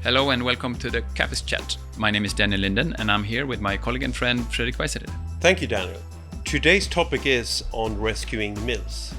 Hello and welcome to the CapEx Chat. My name is Daniel Lindén and I'm here with my colleague and friend Fredrik Weissenrieder. Thank you, Daniel. Today's topic is on rescuing mills.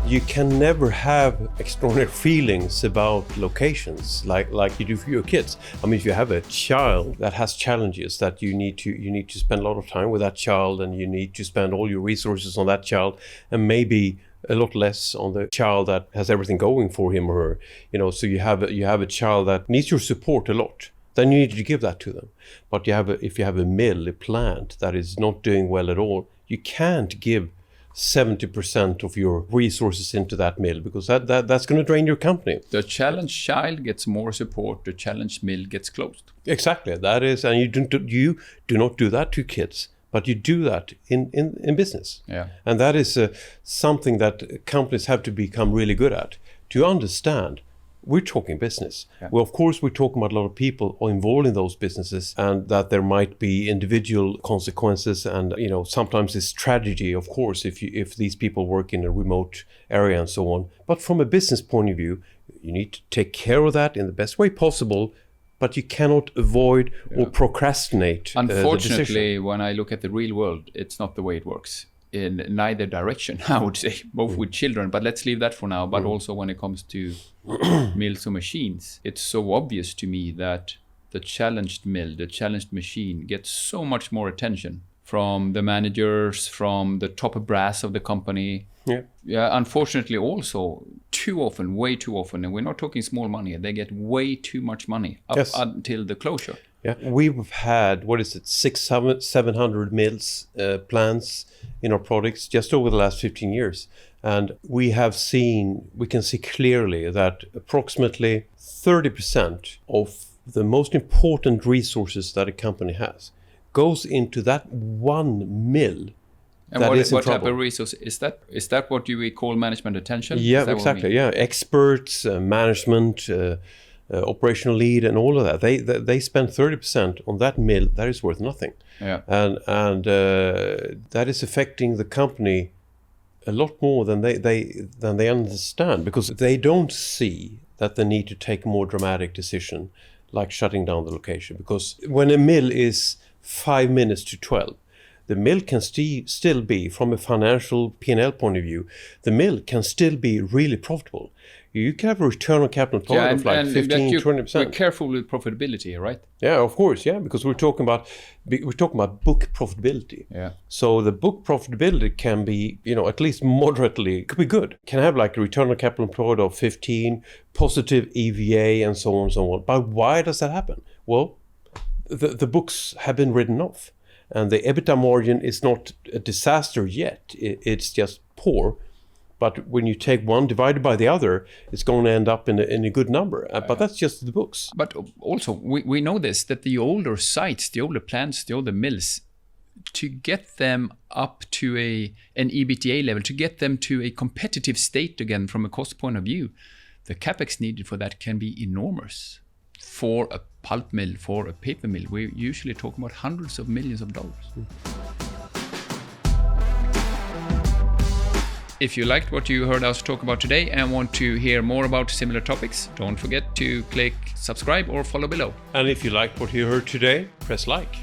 You can never have extraordinary feelings about locations like you do for your kids. I mean, if you have a child that has challenges that you need to spend a lot of time with that child, and you need to spend all your resources on that child, and maybe a lot less on the child that has everything going for him or her. So you have a child that needs your support a lot. Then you need to give that to them. But if you have a mill, a plant that is not doing well at all, you can't give 70% of your resources into that mill, because that's going to drain your company. The challenged child gets more support, the challenged mill gets closed. Exactly, that is, and you do not do that to kids, but you do that in business. Yeah. And that is something that companies have to become really good at, to understand. We're talking business. Yeah. Well, of course, we're talking about a lot of people involved in those businesses, and that there might be individual consequences, and sometimes it's tragedy, of course, if these people work in a remote area and so on. But from a business point of view, you need to take care of that in the best way possible, but you cannot avoid or procrastinate. Unfortunately, when I look at the real world, it's not the way it works. In neither direction, I would say, both with children, but let's leave that for now. But also when it comes to mills or machines, it's so obvious to me that the challenged mill, the challenged machine gets so much more attention from the managers, from the top brass of the company. Yeah. Unfortunately, also way too often, and we're not talking small money, they get way too much money until the closure. Yeah, we've had, 700 mills, plants in our products just over the last 15 years. And we can see clearly that approximately 30% of the most important resources that a company has goes into that one mill. And what type of resource is that? Is that what you would call management attention? Yeah, exactly. Yeah, experts, management, operational lead, and all of that. They spend 30% on that mill that is worth nothing. Yeah. And that is affecting the company a lot more than they understand, because they don't see that they need to take a more dramatic decision, like shutting down the location. Because when a mill is 5 minutes to 12, the mill can still be, from a financial P&L point of view, the mill can still be really profitable. You can have a return on capital employed of like 15-20%. We're careful with profitability, right? Yeah, of course, yeah, because we're talking about book profitability. Yeah. So the book profitability can be, at least moderately, could be good. Can have like a return on capital employed of 15, positive EVA, and so on and so on. But why does that happen? Well, the books have been written off, and the EBITDA margin is not a disaster yet. It's just poor. But when you take one divided by the other, it's going to end up in a good number. But that's just the books. But also, we know this, that the older sites, the older plants, the older mills, to get them up to an EBITDA level, to get them to a competitive state again from a cost point of view, the CapEx needed for that can be enormous. For a pulp mill, for a paper mill, we're usually talking about hundreds of millions of dollars. If you liked what you heard us talk about today and want to hear more about similar topics, don't forget to click subscribe or follow below. And if you liked what you heard today, press like.